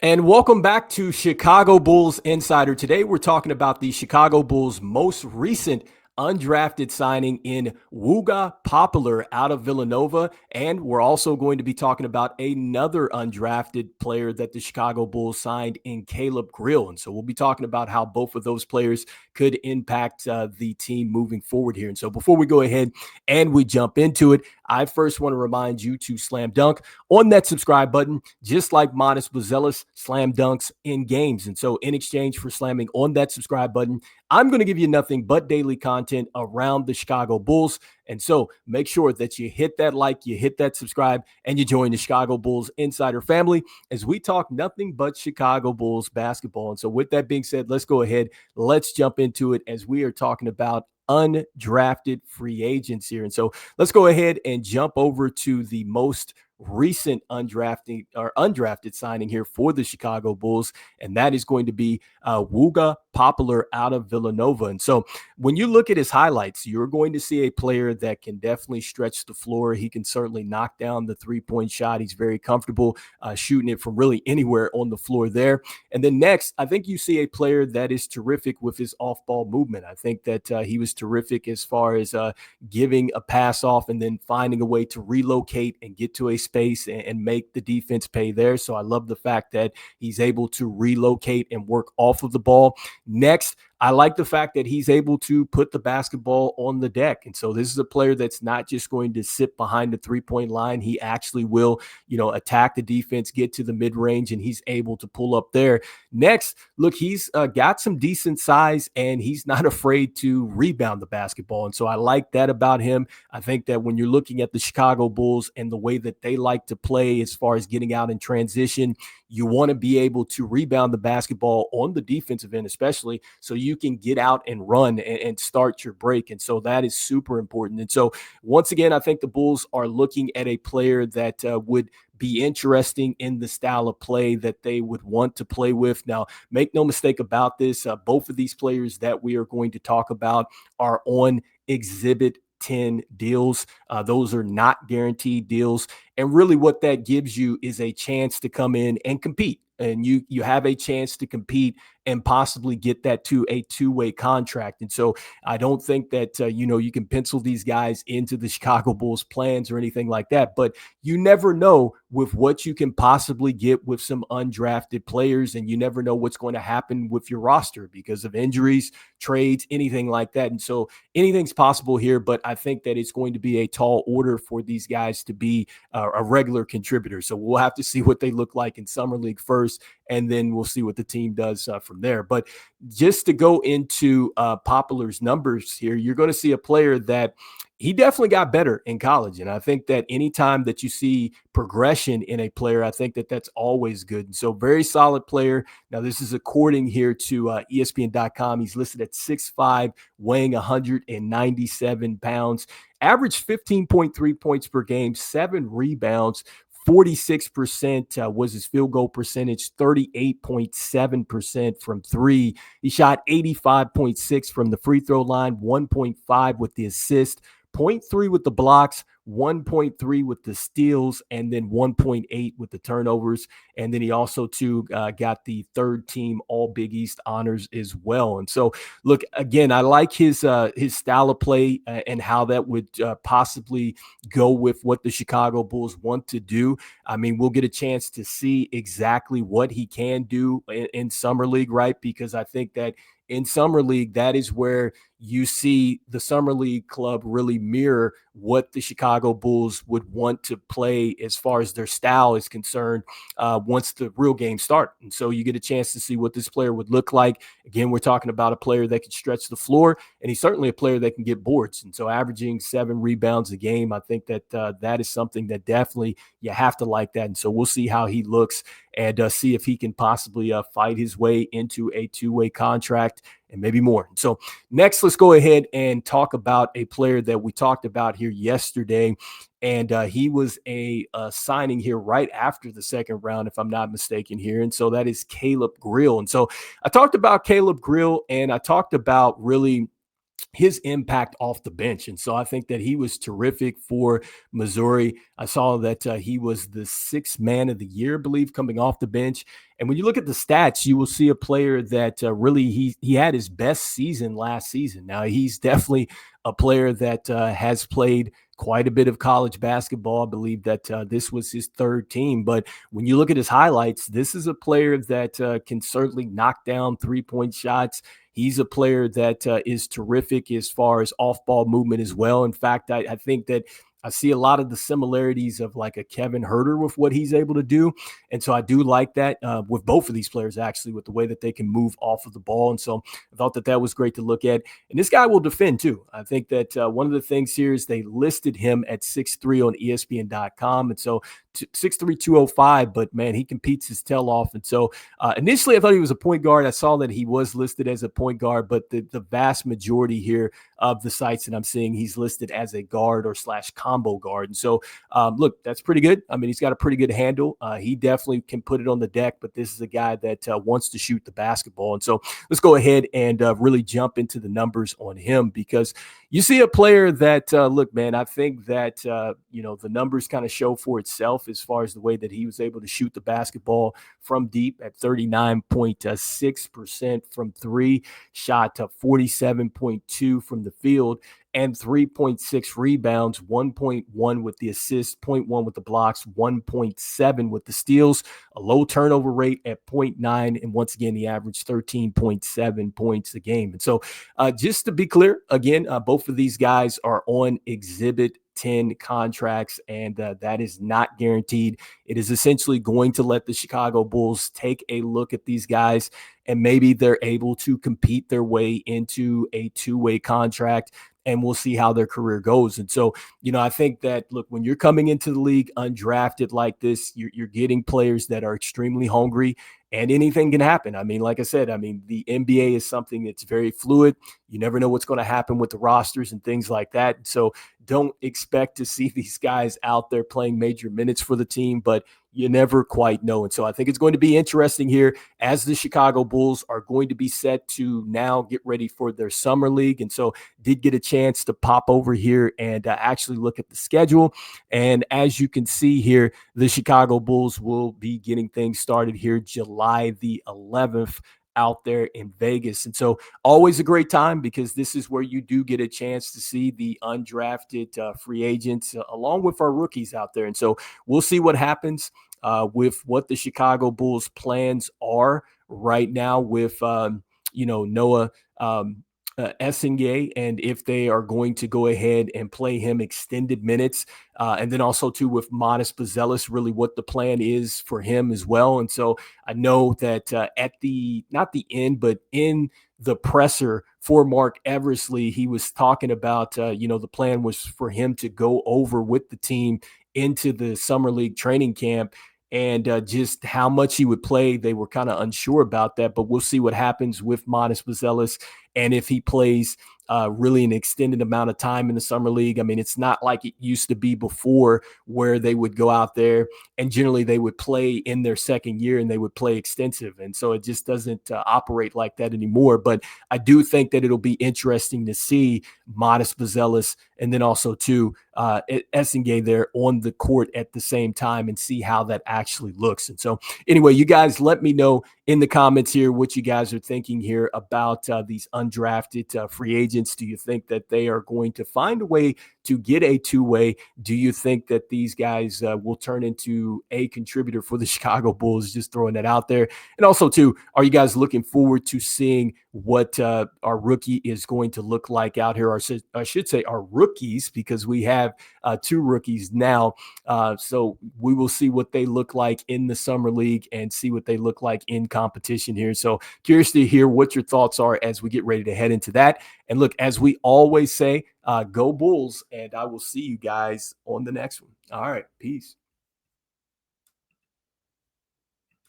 And welcome back to Chicago Bulls Insider. Today we're talking about the Chicago Bulls' most recent undrafted signing in Wooga Poplar out of Villanova. And we're also going to be talking about another undrafted player that the Chicago Bulls signed in Caleb Grill. And so we'll be talking about how both of those players could impact the team moving forward here. And so before we go ahead and we jump into it, I first want to remind you to slam dunk on that subscribe button, just like Modest Buzelis slam dunks in games. And so in exchange for slamming on that subscribe button, I'm going to give you nothing but daily content around the Chicago Bulls. And so make sure that you hit that like, you hit that subscribe, and you join the Chicago Bulls Insider family as we talk nothing but Chicago Bulls basketball. And so with that being said, let's go ahead. Let's jump into it as we are talking about undrafted free agents here. And so let's go ahead and jump over to the most recent undrafted signing here for the Chicago Bulls, and that is going to be Wooga Poplar out of Villanova. And so when you look at his highlights, you're going to see a player that can definitely stretch the floor. He can certainly knock down the three-point shot. He's very comfortable shooting it from really anywhere on the floor there. And then next, I think you see a player that is terrific with his off-ball movement. I think that he was terrific as far as giving a pass off and then finding a way to relocate and get to a space and make the defense pay there. So I love the fact that he's able to relocate and work off of the ball. Next, I like the fact that he's able to put the basketball on the deck. And so this is a player that's not just going to sit behind the three-point line. He actually will, attack the defense, get to the mid-range, and he's able to pull up there. Next, look, he's got some decent size, and he's not afraid to rebound the basketball. And so I like that about him. I think that when you're looking at the Chicago Bulls and the way that they like to play as far as getting out in transition, you want to be able to rebound the basketball on the defensive end, especially so you can get out and run and start your break. And so that is super important. And so once again, I think the Bulls are looking at a player that would be interesting in the style of play that they would want to play with. Now, make no mistake about this. Both of these players that we are going to talk about are on Exhibit 10 deals. Those are not guaranteed deals. And really what that gives you is a chance to come in and compete. And you have a chance to compete and possibly get that to a two-way contract. And so I don't think that, you can pencil these guys into the Chicago Bulls plans or anything like that. But you never know with what you can possibly get with some undrafted players. And you never know what's going to happen with your roster because of injuries, trades, anything like that. And so anything's possible here. But I think that it's going to be a tall order for these guys to be a regular contributor. So we'll have to see what they look like in Summer League first, and then we'll see what the team does from there. But just to go into Poplar's numbers here, you're going to see a player that he definitely got better in college. And I think that anytime that you see progression in a player, I think that that's always good. And so very solid player. Now, this is according here to ESPN.com. He's listed at 6'5", weighing 197 pounds, averaged 15.3 points per game, 7 rebounds, 46% was his field goal percentage, 38.7% from three. He shot 85.6 from the free throw line, 1.5 with the assist, 0.3 with the blocks, 1.3 with the steals, and then 1.8 with the turnovers. And then he also got the third team All Big East honors as well. And so, look, again, I like his style of play and how that would possibly go with what the Chicago Bulls want to do. I mean, we'll get a chance to see exactly what he can do in Summer League, right? Because I think that in Summer League, that is where you see the Summer League club really mirror what the Chicago Bulls would want to play as far as their style is concerned once the real games start. And so you get a chance to see what this player would look like. Again, we're talking about a player that can stretch the floor, and he's certainly a player that can get boards. And so averaging 7 rebounds a game, I think that that is something that definitely you have to like that. And so we'll see how he looks and see if he can possibly fight his way into a two-way contract and maybe more. So next, let's go ahead and talk about a player that we talked about here yesterday. And he was a signing here right after the second round, if I'm not mistaken here. And so that is Caleb Grill. And so I talked about Caleb Grill, and I talked about really his impact off the bench. And so I think that he was terrific for Missouri. I saw that he was the sixth man of the year, I believe, coming off the bench. And when you look at the stats, you will see a player that really he had his best season last season. Now, he's definitely a player that has played quite a bit of college basketball. I believe that this was his third team. But when you look at his highlights, this is a player that can certainly knock down three-point shots. He's a player that is terrific as far as off-ball movement as well. In fact, I think that I see a lot of the similarities of like a Kevin Huerter with what he's able to do. And so I do like that with both of these players, actually, with the way that they can move off of the ball. And so I thought that that was great to look at. And this guy will defend too. I think that one of the things here is they listed him at 6'3" on ESPN.com. And so 6'3", 205, but man, he competes his tail off. And so initially I thought he was a point guard. I saw that he was listed as a point guard, but the vast majority here of the sites that I'm seeing, he's listed as a guard or / combo guard. And so look, that's pretty good. I mean, he's got a pretty good handle. He definitely can put it on the deck, but this is a guy that wants to shoot the basketball. And so let's go ahead and really jump into the numbers on him, because you see a player that, look, man, I think that, the numbers kind of show for itself as far as the way that he was able to shoot the basketball from deep at 39.6% from three, shot to 47.2 from the field, and 3.6 rebounds, 1.1 with the assists, 0.1 with the blocks, 1.7 with the steals, a low turnover rate at 0.9. And once again, he averaged 13.7 points a game. And so just to be clear, again, both of these guys are on Exhibit 10 contracts, and that is not guaranteed. It is essentially going to let the Chicago Bulls take a look at these guys, and maybe they're able to compete their way into a two-way contract, and we'll see how their career goes. And so, I think that, look, when you're coming into the league undrafted like this, you're getting players that are extremely hungry, and anything can happen. I mean, like I said, the NBA is something that's very fluid. You never know what's going to happen with the rosters and things like that. So don't expect to see these guys out there playing major minutes for the team, but you never quite know. And so I think it's going to be interesting here as the Chicago Bulls are going to be set to now get ready for their summer league. And so did get a chance to pop over here and actually look at the schedule. And as you can see here, the Chicago Bulls will be getting things started here July the 11th out there in Vegas. And so always a great time, because this is where you do get a chance to see the undrafted free agents along with our rookies out there. And so we'll see what happens with what the Chicago Bulls plans are right now with, Noah Essengay, and if they are going to go ahead and play him extended minutes. And then also too with Modest Buzelis, really what the plan is for him as well. And so I know that at the, not the end, but in the presser for Mark Eversley, he was talking about, the plan was for him to go over with the team into the summer league training camp, and just how much he would play. They were kind of unsure about that, but we'll see what happens with Modest Buzelis and if he plays really an extended amount of time in the summer league. I mean, it's not like it used to be before, where they would go out there and generally they would play in their second year and they would play extensive. And so it just doesn't operate like that anymore. But I do think that it'll be interesting to see Modest Buzelis and then also too Essengay there on the court at the same time, and see how that actually looks. And so anyway, you guys let me know in the comments here what you guys are thinking here about these undrafted free agents. Do you think that they are going to find a way to get a two-way? Do you think that these guys will turn into a contributor for the Chicago Bulls? Just throwing that out there. And also too, are you guys looking forward to seeing what our rookie is going to look like out here? Or I should say our rookies, because we have two rookies now. So we will see what they look like in the summer league and see what they look like in competition here. So curious to hear what your thoughts are as we get ready to head into that. And look, as we always say, go Bulls, and I will see you guys on the next one. All right, peace.